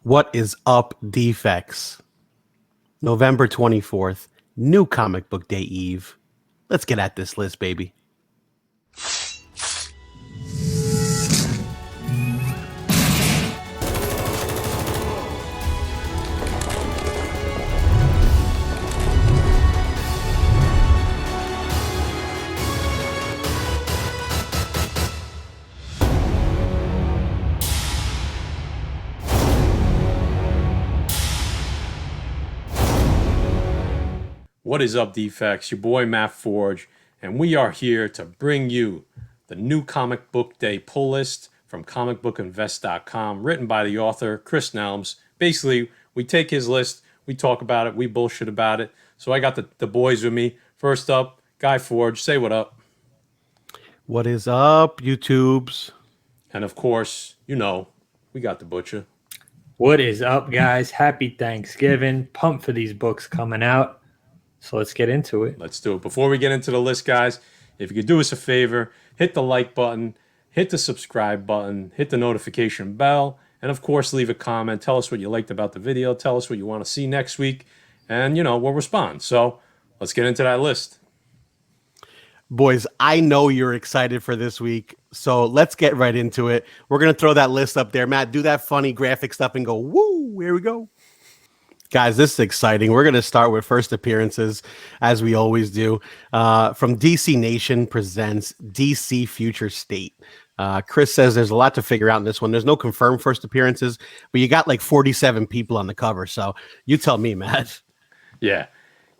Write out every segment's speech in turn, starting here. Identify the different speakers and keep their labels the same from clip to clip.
Speaker 1: What is up, Defects? November 24th, new comic book day eve. Let's get at this list, baby.
Speaker 2: What is up, Defects? Your boy Matt Forge, and we are here to bring you the new comic book day pull list from comicbookinvest.com, written by the author Chris Nelms. Basically, we take his list, we talk about it, we bullshit about it. So I got the boys with me. First up, Guy Forge, say what up.
Speaker 1: What is up, YouTubes?
Speaker 2: And of course, you know, we got the butcher.
Speaker 3: What is up, guys? Happy Thanksgiving. Pumped for these books coming out. So let's get into it.
Speaker 2: Let's do it. Before we get into the list, guys, if you could do us a favor, hit the like button, hit the subscribe button, hit the notification bell, and of course, leave a comment. Tell us what you liked about the video. Tell us what you want to see next week, and, you know, we'll respond. So let's get into that list.
Speaker 1: Boys, I know you're excited for this week, so let's get right into it. We're going to throw that list up there. Matt, do that funny graphic stuff and go, woo, here we go. Guys, this is exciting. We're going to start with first appearances, as we always do. From DC Nation presents DC Future State. Chris says there's a lot to figure out in this one. There's no confirmed first appearances, but you got like 47 people on the cover. So you tell me, Matt.
Speaker 2: Yeah.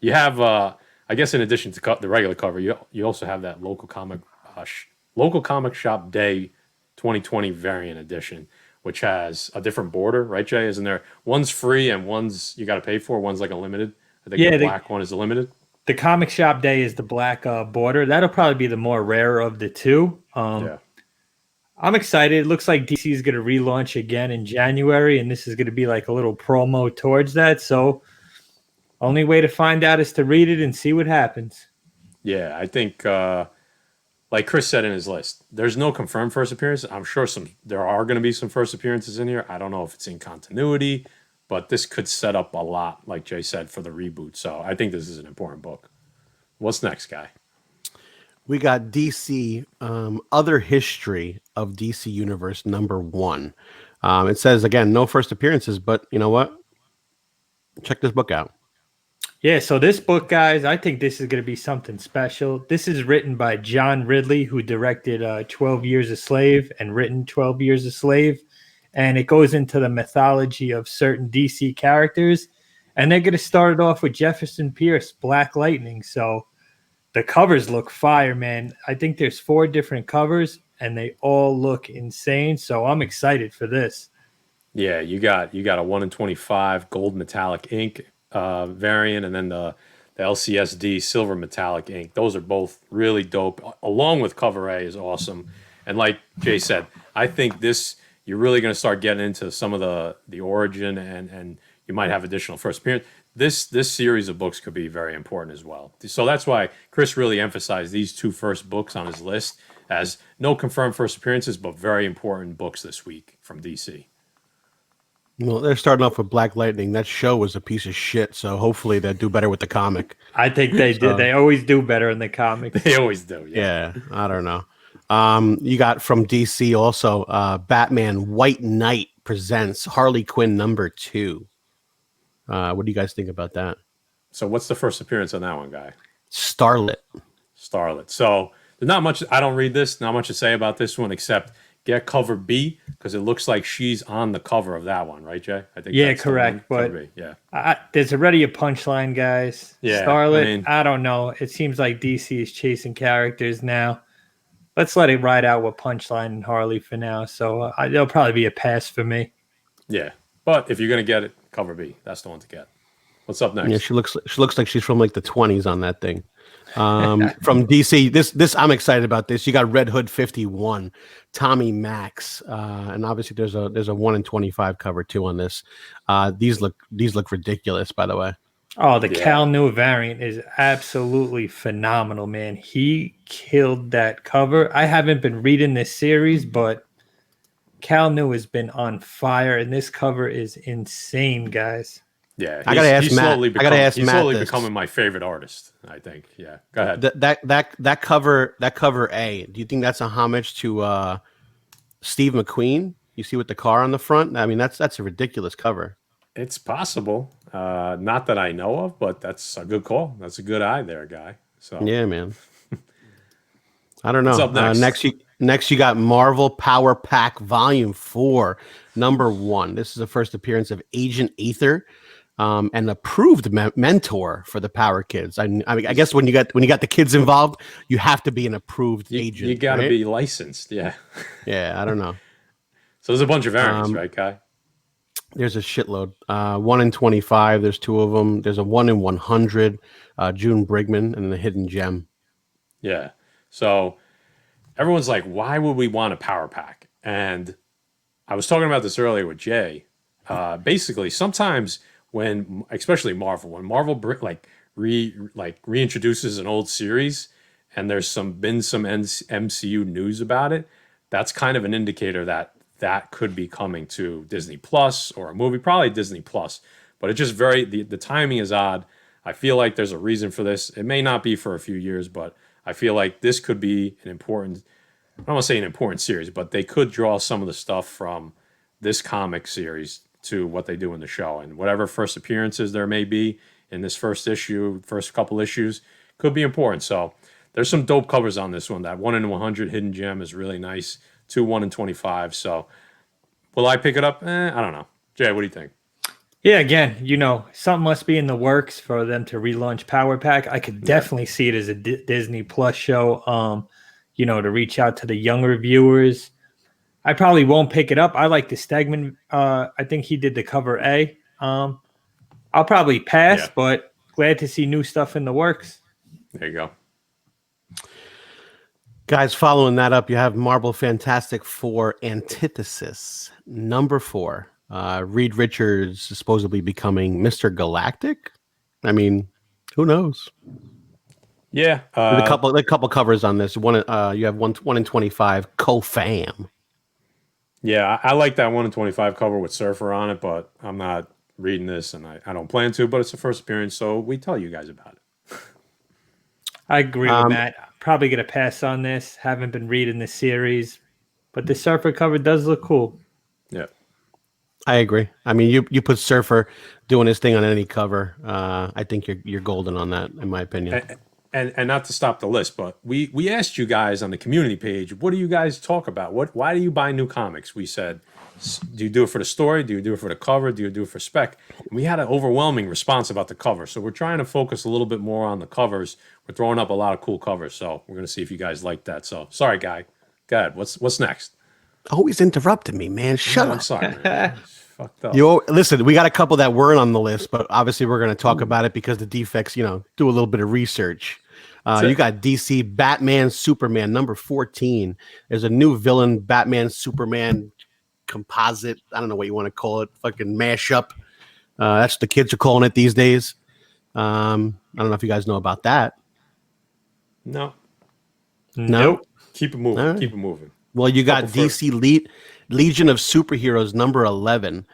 Speaker 2: You have, I guess in addition to the regular cover, you also have that local comic shop day 2020 variant edition, which has a different border, right, Jay? Isn't there? One's free and one's you got to pay for. One's like a limited. I think the black one is a limited.
Speaker 3: The comic shop day is the black border. That'll probably be the more rare of the two.
Speaker 2: Yeah.
Speaker 3: I'm excited. It looks like DC is going to relaunch again in January, and this is going to be like a little promo towards that. So only way to find out is to read it and see what happens.
Speaker 2: Yeah, I think, like Chris said in his list, there's no confirmed first appearance. I'm sure there are going to be some first appearances in here. I don't know if it's in continuity, but this could set up a lot, like Jay said, for the reboot. So I think this is an important book. What's next, Guy?
Speaker 1: We got DC Other History of DC Universe #1. It says, again, no first appearances, but you know what? Check this book out.
Speaker 3: Yeah, so this book, guys, I think this is going to be something special. This is written by John Ridley, who directed 12 Years a Slave and written 12 Years a Slave. And it goes into the mythology of certain DC characters. And they're going to start it off with Jefferson Pierce, Black Lightning. So the covers look fire, man. I think there's 4 different covers, and they all look insane. So I'm excited for this.
Speaker 2: Yeah, you got a 1 in 25 gold metallic ink variant, and then the LCSD silver metallic ink. Those are both really dope, along with cover A is awesome. And like Jay said, I think this, you're really going to start getting into some of the origin, and you might have additional first appearance. This series of books could be very important as well. So that's why Chris really emphasized these 2 first books on his list as no confirmed first appearances, but very important books this week from DC.
Speaker 1: Well, they're starting off with Black Lightning. That show was a piece of shit, so hopefully they do better with the comic.
Speaker 3: I think they did. They always do better in the comics.
Speaker 2: They always do.
Speaker 1: Yeah, I don't know. You got from DC also Batman White Knight presents Harley Quinn #2. What do you guys think about that?
Speaker 2: So what's the first appearance on that one, Guy?
Speaker 1: Starlet.
Speaker 2: So there's not much. I don't read this. Not much to say about this one except get cover B, because it looks like she's on the cover of that one, right, Jay? I think.
Speaker 3: Yeah, correct. But there's already a punchline, guys.
Speaker 2: Yeah,
Speaker 3: Starlet. I don't know. It seems like DC is chasing characters now. Let's let it ride out with Punchline and Harley for now. So it'll probably be a pass for me.
Speaker 2: Yeah, but if you're gonna get it, cover B. That's the one to get. What's up next?
Speaker 1: Yeah, she looks like she's from like the 20s on that thing. From DC, this I'm excited about this. You got Red Hood 51, Tommy Max, and obviously there's a 1 in 25 cover too on this. These look ridiculous, by the way.
Speaker 3: Oh, the Cal New variant is absolutely phenomenal, man. He killed that cover. I haven't been reading this series, but Cal New has been on fire, and this cover is insane, guys.
Speaker 2: Yeah,
Speaker 1: I gotta ask Matt.
Speaker 2: He's slowly becoming my favorite artist, I think. Yeah, go ahead.
Speaker 1: That cover A. Do you think that's a homage to Steve McQueen? You see with the car on the front. I mean, that's a ridiculous cover.
Speaker 2: It's possible. Not that I know of, but that's a good call. That's a good eye there, guy. So
Speaker 1: Yeah, man. I don't know.
Speaker 2: What's up next?
Speaker 1: Next you got Marvel Power Pack Volume 4, number 1. This is the first appearance of Agent Aether, an approved mentor for the Power Kids. I mean, I guess when you got the kids involved, you have to be an approved agent.
Speaker 2: You got to
Speaker 1: right?
Speaker 2: be licensed. Yeah.
Speaker 1: Yeah, I don't know.
Speaker 2: So there's a bunch of variants, right, Kai?
Speaker 1: There's a shitload. 1 in 25. There's 2 of them. There's a 1 in 100. June Brigman and the Hidden Gem.
Speaker 2: Yeah. So everyone's like, why would we want a power pack? And I was talking about this earlier with Jay. Basically, sometimes especially Marvel, when Marvel reintroduces an old series, and there's been some MCU news about it, that's kind of an indicator that could be coming to Disney Plus or a movie, probably Disney Plus. But it just the timing is odd. I feel like there's a reason for this. It may not be for a few years, but I feel like this could be an important, I don't want to say an important series, but they could draw some of the stuff from this comic series to what they do in the show. And whatever first appearances there may be in this first couple issues could be important. So there's some dope covers on this one. That 1 in 100 Hidden Gem is really nice. 2 1 in 25. So will I pick it up? I don't know. Jay, what do you think?
Speaker 3: Yeah, again, something must be in the works for them to relaunch Power Pack. I could definitely see it as a Disney Plus show, to reach out to the younger viewers. I probably won't pick it up. I like the Stegman. I think he did the cover A. I'll probably pass, but glad to see new stuff in the works.
Speaker 2: There you go.
Speaker 1: Guys, following that up, you have Marvel Fantastic Four Antithesis, number 4. Reed Richards supposedly becoming Mr. Galactic. I mean, who knows?
Speaker 2: Yeah,
Speaker 1: There's a couple covers on this. One, you have 1 in 25. Co-Fam.
Speaker 2: Yeah, I like that 1 in 25 cover with Surfer on it, but I'm not reading this, and I don't plan to. But it's the first appearance, so we tell you guys about it.
Speaker 3: I agree with Matt. Probably gonna pass on this. Haven't been reading the series, but the Surfer cover does look cool.
Speaker 2: Yeah.
Speaker 1: I agree. I mean, you put Surfer doing his thing on any cover. I think you're golden on that, in my opinion.
Speaker 2: And not to stop the list, but we asked you guys on the community page, what do you guys talk about? Why do you buy new comics? We said, do you do it for the story? Do you do it for the cover? Do you do it for spec? And we had an overwhelming response about the cover, so we're trying to focus a little bit more on the covers. We're throwing up a lot of cool covers, so we're gonna see if you guys like that. So sorry, guy. Go ahead. What's next?
Speaker 1: Always interrupting me, man. Shut up.
Speaker 2: I'm sorry, man. It's fucked up.
Speaker 1: Listen, we got a couple that weren't on the list, but obviously we're going to talk about it because the Defects, do a little bit of research. You got DC Batman Superman number 14. There's a new villain, Batman Superman composite. I don't know what you want to call it. Fucking mashup. That's what the kids are calling it these days. I don't know if you guys know about that.
Speaker 2: No.
Speaker 3: Nope.
Speaker 2: Keep it moving.
Speaker 1: All right.
Speaker 2: Keep it moving.
Speaker 1: Well, you got DC Legion of Superheroes number 11.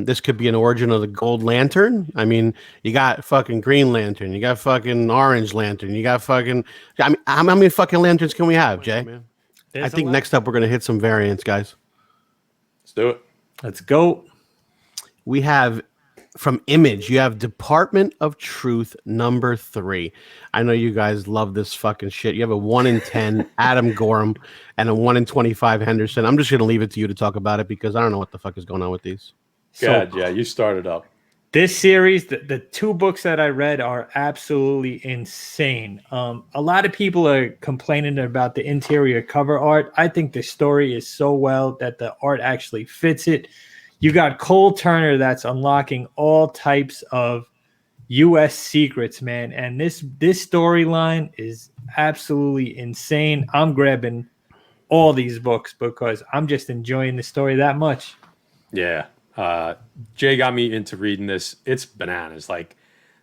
Speaker 1: This could be an origin of the Gold Lantern. I mean, you got fucking Green Lantern. You got fucking Orange Lantern. You got fucking... I mean, how many fucking lanterns can we have, Jay? I think next up we're going to hit some variants, guys.
Speaker 2: Let's do it.
Speaker 3: Let's go.
Speaker 1: We have... From Image, you have Department of Truth number 3. I know you guys love this fucking shit. You have a 1 in 10 Adam Gorham and a 1 in 25 Henderson. I'm just going to leave it to you to talk about it because I don't know what the fuck is going on with these.
Speaker 2: God, yeah, you started up.
Speaker 3: This series, the 2 books that I read are absolutely insane. A lot of people are complaining about the interior cover art. I think the story is so well that the art actually fits it. You got Cole Turner that's unlocking all types of U.S. secrets, man. And this storyline is absolutely insane. I'm grabbing all these books because I'm just enjoying the story that much.
Speaker 2: Yeah. Jay got me into reading this. It's bananas. Like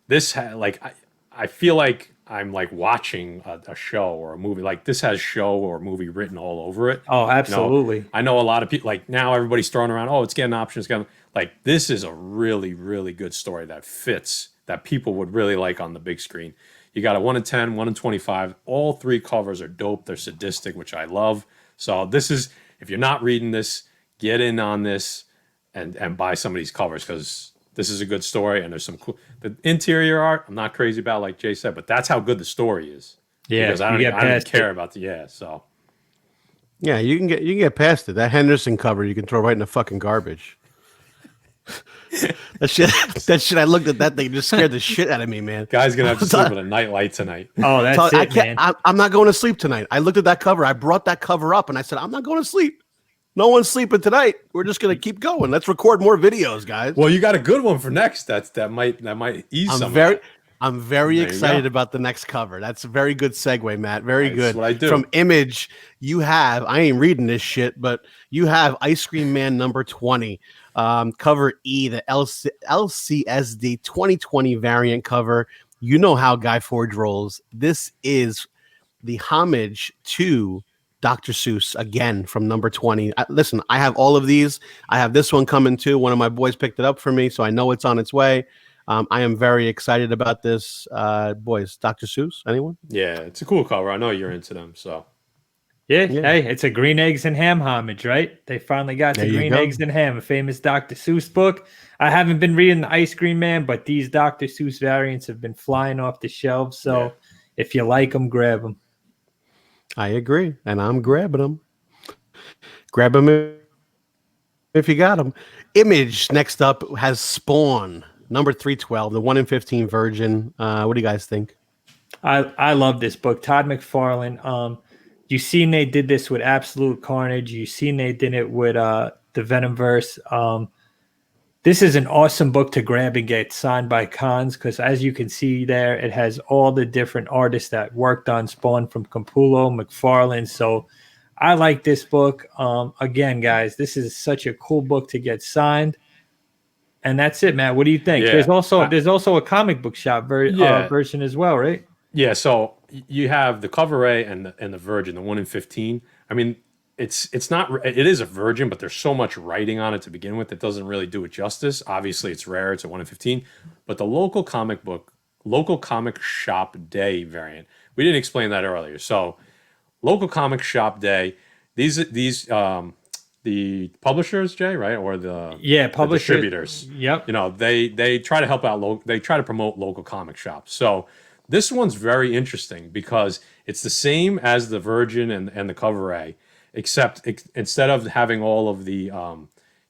Speaker 2: this, I feel like I'm like watching a show or a movie. Like this has show or movie written all over it.
Speaker 3: Oh, absolutely.
Speaker 2: I know a lot of people, like now everybody's throwing around, oh, it's getting options. Like this is a really, really good story that fits, that people would really like on the big screen. You got a 1 in 10, 1 in 25. All 3 covers are dope. They're sadistic, which I love. So this is, if you're not reading this, get in on this and buy some of these covers, because this is a good story, and there's some cool. The interior art, I'm not crazy about, like Jay said, but that's how good the story is.
Speaker 3: Yeah,
Speaker 2: because I don't even care about the So
Speaker 1: Yeah, you can get past it. That Henderson cover you can throw right in the fucking garbage. that shit. I looked at that thing, just scared the shit out of me, man.
Speaker 2: Guy's gonna have to sleep with a nightlight tonight.
Speaker 3: Oh, that's it, man.
Speaker 1: I'm not going to sleep tonight. I looked at that cover. I brought that cover up, and I said, I'm not going to sleep. No one's sleeping tonight. We're just gonna keep going. Let's record more videos, guys.
Speaker 2: Well, you got a good one for next. That might ease some.
Speaker 1: I'm very excited about the next cover. That's a very good segue, Matt. Very good.
Speaker 2: That's what I do.
Speaker 1: From Image, you have, I ain't reading this shit, but you have Ice Cream Man number 20. Cover E, the LCSD 2020 variant cover. You know how Guy Forge rolls. This is the homage to Dr. Seuss again from number 20. Listen, I have all of these. I have this one coming too. One of my boys picked it up for me, so I know it's on its way. I am very excited about this. Boys, Dr. Seuss, anyone?
Speaker 2: Yeah, it's a cool cover. I know you're into them, so.
Speaker 3: Yeah, hey, it's a green eggs and ham homage, right? They finally got the green eggs and ham, a famous Dr. Seuss book. I haven't been reading the Ice Cream Man, but these Dr. Seuss variants have been flying off the shelves. So if you like them, grab them.
Speaker 1: I agree, and I'm grabbing them. Grab them if you got them. Image next up has Spawn, number 312, the 1 in 15 virgin. What do you guys think?
Speaker 3: I love this book. Todd McFarlane. You've seen they did this with Absolute Carnage. You've seen they did it with the Venomverse. This is an awesome book to grab and get signed by cons, because as you can see there, it has all the different artists that worked on Spawn, from Capullo, McFarlane. So I like this book. Again, guys, this is such a cool book to get signed. And that's it, Matt. What do you think?
Speaker 2: Yeah.
Speaker 3: There's also a comic book shop version as well, right?
Speaker 2: Yeah, so you have the cover A and the virgin, the 1 in 15. I mean, it is a virgin, but there's so much writing on it to begin with that doesn't really do it justice. Obviously, it's rare. It's a 1 in 15. But the local comic shop day variant, we didn't explain that earlier. So local comic shop day, these the publishers, Jay, right? Or the distributors.
Speaker 3: Yep.
Speaker 2: They try to help out. They try to promote local comic shops. So this one's very interesting because it's the same as the Virgin and the cover A, except instead of having all of the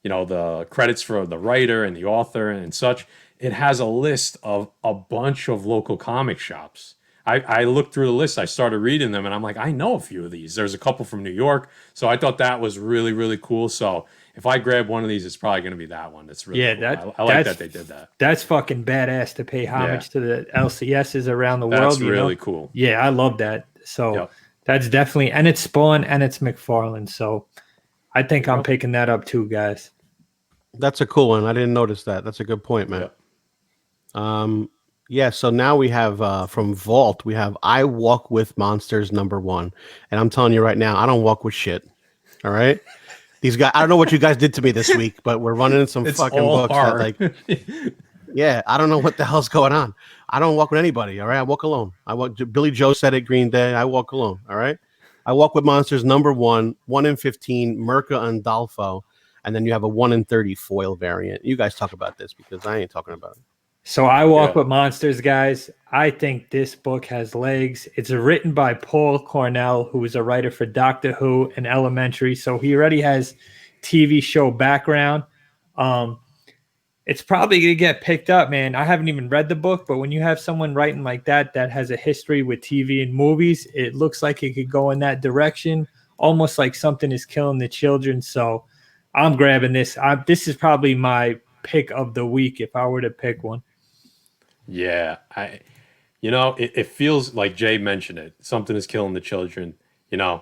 Speaker 2: the credits for the writer and the author and such, it has a list of a bunch of local comic shops. I looked through the list, I started reading them, and I'm like, I know a few of these. There's a couple from New York, so I thought that was really, really cool. So if I grab one of these, it's probably going to be that one. That's really cool. I like that they did that.
Speaker 3: That's fucking badass to pay homage to the LCSs around the world.
Speaker 2: That's really cool.
Speaker 3: Yeah, I love that. So that's definitely, and it's Spawn and it's McFarlane. So I think I'm picking that up too, guys.
Speaker 1: That's a cool one. I didn't notice that. That's a good point, man. Yeah. So now we have from Vault, we have I Walk with Monsters number 1. And I'm telling you right now, I don't walk with shit. All right. These guys, I don't know what you guys did to me this week, but we're running some fucking books that, yeah, I don't know what the hell's going on. I don't walk with anybody. All right. I walk alone. Billy Joe said it, Green Day. I walk alone. All right. I Walk with Monsters number 1, 1 in 15, Merca and Dalfo. And then you have a 1 in 30 foil variant. You guys talk about this because I ain't talking about it.
Speaker 3: So I Walk with Monsters, guys. I think this book has legs. It's written by Paul Cornell, who is a writer for Doctor Who and Elementary. So he already has TV show background. It's probably going to get picked up, man. I haven't even read the book, but when you have someone writing like that has a history with TV and movies, it looks like it could go in that direction, almost like Something is Killing the Children. So I'm grabbing this. This is probably my pick of the week if I were to pick one.
Speaker 2: Yeah, it feels like Jay mentioned it. Something is Killing the Children. Who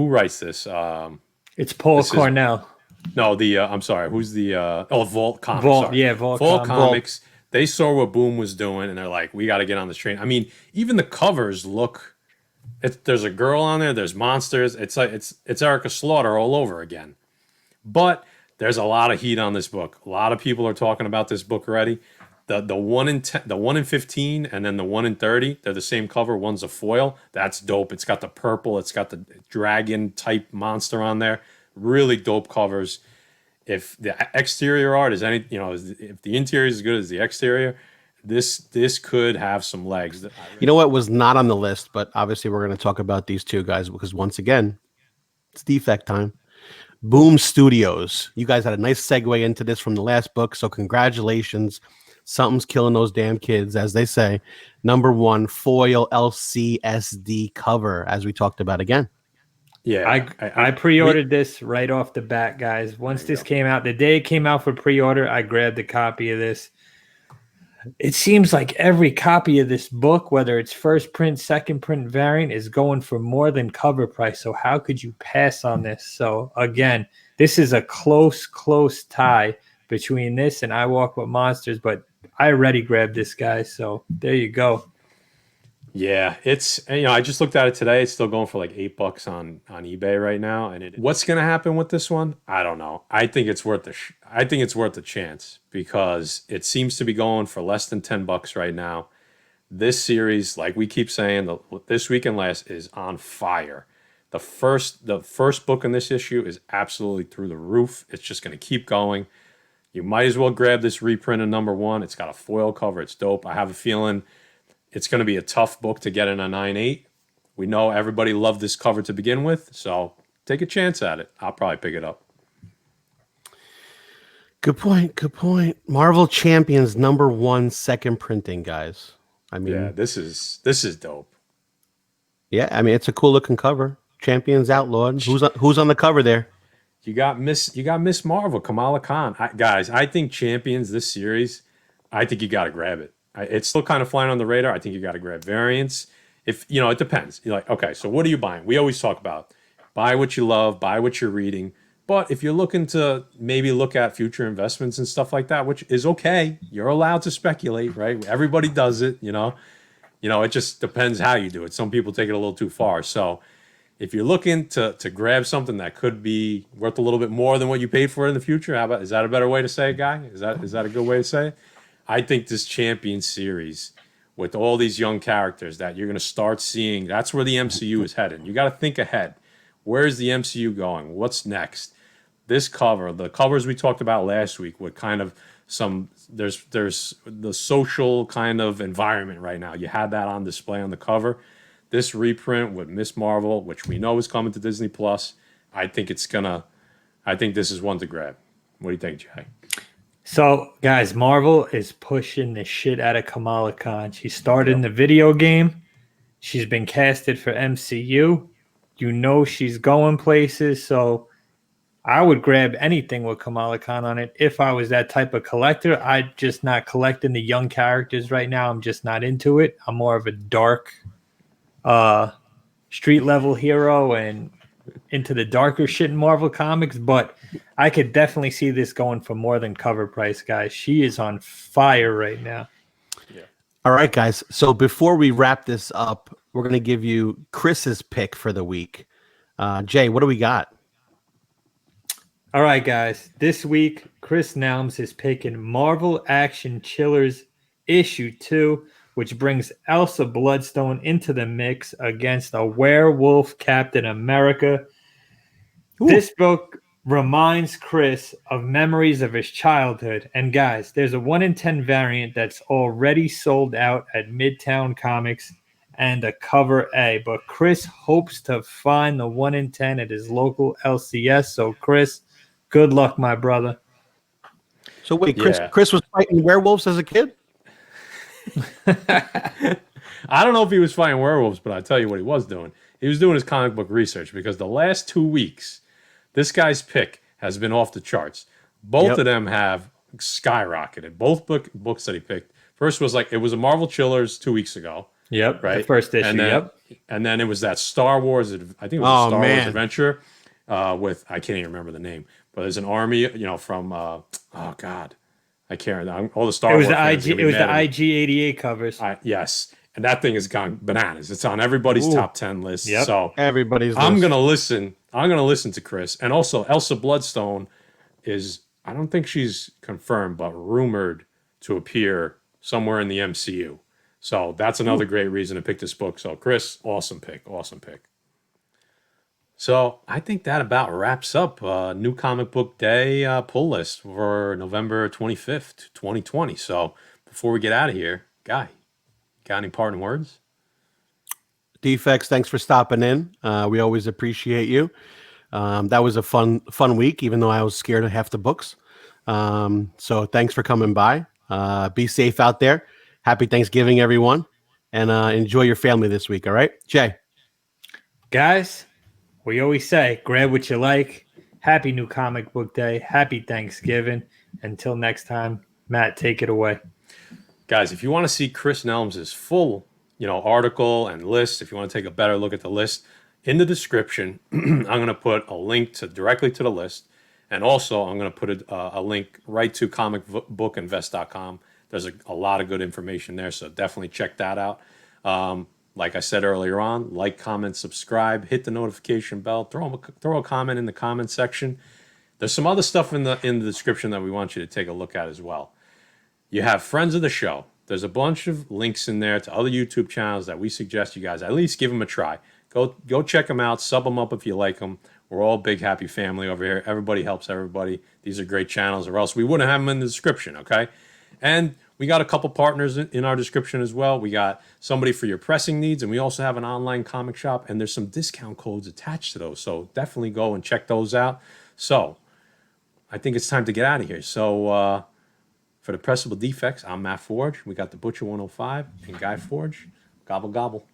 Speaker 2: writes this?
Speaker 3: It's Paul Cornell.
Speaker 2: I'm sorry. Who's the Vault Comics?
Speaker 3: Vault,
Speaker 2: sorry.
Speaker 3: yeah, Vault
Speaker 2: Comics. they saw what Boom was doing, and they're like, we got to get on this train. I mean, even the covers look. There's a girl on there. There's monsters. It's like it's Erica Slaughter all over again. But there's a lot of heat on this book. A lot of people are talking about this book already. The 1 in 10, the 1 in 15, and then the 1 in 30. They're the same cover. One's a foil. That's dope. It's got the purple. It's got the dragon type monster on there. Really dope covers. If the exterior art is if the interior is as good as the exterior, this could have some legs.
Speaker 1: You know what was not on the list, but obviously we're going to talk about these two guys because once again, it's defect time. Boom Studios. You guys had a nice segue into this from the last book, so congratulations. Something's killing those damn kids, as they say. Number 1 foil LCSD cover, as we talked about again.
Speaker 2: Yeah,
Speaker 3: I pre-ordered this right off the bat, guys. Once this came out, the day it came out for pre-order, I grabbed a copy of this. It seems like every copy of this book, whether it's first print, second print variant, is going for more than cover price. So how could you pass on this? So again, this is a close tie between this and I Walk with Monsters, but I already grabbed this guy. So there you go.
Speaker 2: Yeah, it's I just looked at it today. It's still going for like $8 on eBay right now. And what's going to happen with this one? I don't know. I think it's worth the chance because it seems to be going for less than $10 right now. This series, like we keep saying, this week and last is on fire. The first book in this issue is absolutely through the roof. It's just going to keep going. You might as well grab this reprint of number 1. It's got a foil cover. It's dope. I have a feeling it's going to be a tough book to get in a 9.8. We know everybody loved this cover to begin with, so take a chance at it. I'll probably pick it up.
Speaker 1: Good point. Marvel Champions number 1 second printing, guys. I mean,
Speaker 2: yeah, this is dope.
Speaker 1: Yeah, I mean it's a cool looking cover. Champions Outlawed. Who's on the cover there?
Speaker 2: You got Miss Marvel, Kamala Khan. Guys, I think Champions this series. I think you got to grab it. It's still kind of flying on the radar. I think you got to grab variants. If it depends. You're like, okay, so what are you buying? We always talk about buy what you love, buy what you're reading. But if you're looking to maybe look at future investments and stuff like that, which is okay, you're allowed to speculate, right? Everybody does it, it just depends how you do it. Some people take it a little too far. So if you're looking to grab something that could be worth a little bit more than what you paid for it in the future, is that a better way to say it, Guy? Is that a good way to say it? I think this Champion series with all these young characters that you're going to start seeing, that's where the MCU is headed. You got to think ahead. Where's the MCU going? What's next? This cover, the covers we talked about last week with kind of there's the social kind of environment right now. You had that on display on the cover. This reprint with Miss Marvel, which we know is coming to Disney Plus, I think this is one to grab. What do you think, Jay?
Speaker 3: So, guys, Marvel is pushing the shit out of Kamala Khan. She started in the video game. She's been casted for MCU. She's going places. So, I would grab anything with Kamala Khan on it if I was that type of collector. I'm just not collecting the young characters right now. I'm just not into it. I'm more of a dark street level hero and into the darker shit in Marvel Comics, but I could definitely see this going for more than cover price, guys. She is on fire right now.
Speaker 2: Yeah.
Speaker 1: All right, guys. So before we wrap this up, we're going to give you Chris's pick for the week. Jay, what do we got?
Speaker 3: All right, guys. This week, Chris Nelms is picking Marvel Action Chillers issue 2, which brings Elsa Bloodstone into the mix against a werewolf Captain America. Ooh. This book reminds Chris of memories of his childhood. And guys, there's a 1 in 10 variant that's already sold out at Midtown Comics and a cover A. But Chris hopes to find the 1 in 10 at his local LCS. So Chris, good luck, my brother.
Speaker 1: So wait, Chris was fighting werewolves as a kid?
Speaker 2: I don't know if he was fighting werewolves, but I'll tell you what he was doing. He was doing his comic book research because the last 2 weeks, this guy's pick has been off the charts. Both of them have skyrocketed. Both books that he picked. First was it was a Marvel Chillers 2 weeks ago.
Speaker 3: Yep,
Speaker 2: right.
Speaker 3: The first issue.
Speaker 2: And then, and then it was that Star Wars. I think it was a Star Wars adventure with I can't even remember the name, but there's an army, from oh god, I can't. All the Star
Speaker 3: It was
Speaker 2: Wars
Speaker 3: the
Speaker 2: fans are
Speaker 3: IG.
Speaker 2: gonna
Speaker 3: It
Speaker 2: be
Speaker 3: was the
Speaker 2: mad at me.
Speaker 3: IG88 covers.
Speaker 2: Yes, and that thing has gone bananas. It's on everybody's
Speaker 1: Ooh.
Speaker 2: top 10 list.
Speaker 3: Yep.
Speaker 2: So
Speaker 1: Everybody's
Speaker 2: I'm
Speaker 1: list.
Speaker 2: gonna listen. I'm gonna listen to Chris, and also Elsa Bloodstone is. I don't think she's confirmed, but rumored to appear somewhere in the MCU. So that's another great reason to pick this book. So Chris, awesome pick. Awesome pick. So I think that about wraps up New Comic Book Day pull list for November 25th, 2020. So before we get out of here, Guy, got any parting words?
Speaker 1: Defects, thanks for stopping in. We always appreciate you. That was a fun week, even though I was scared of half the books. So thanks for coming by. Be safe out there. Happy Thanksgiving, everyone. And enjoy your family this week, all right? Jay.
Speaker 3: Guys, we always say, grab what you like. Happy New Comic Book Day. Happy Thanksgiving. Until next time, Matt, take it away.
Speaker 2: Guys, if you want to see Chris Nelms' full, article and list, if you want to take a better look at the list, in the description, I'm going to put a link directly to the list. And also, I'm going to put a link right to comicbookinvest.com. There's a lot of good information there, so definitely check that out. Like I said earlier on, like, comment, subscribe, hit the notification bell, throw a comment in the comment section. There's some other stuff in the description that we want you to take a look at as well. You have friends of the show. There's a bunch of links in there to other YouTube channels that we suggest you guys at least give them a try. Go check them out, sub them up if you like them. We're all big happy family over here. Everybody helps everybody. These are great channels, or else we wouldn't have them in the description, okay? And we got a couple partners in our description as well. We got somebody for your pressing needs, and we also have an online comic shop, and there's some discount codes attached to those. So definitely go and check those out. So I think it's time to get out of here. So for the Pressable Defects, I'm Matt Forge. We got the Butcher 105 and Guy Forge. Gobble, gobble.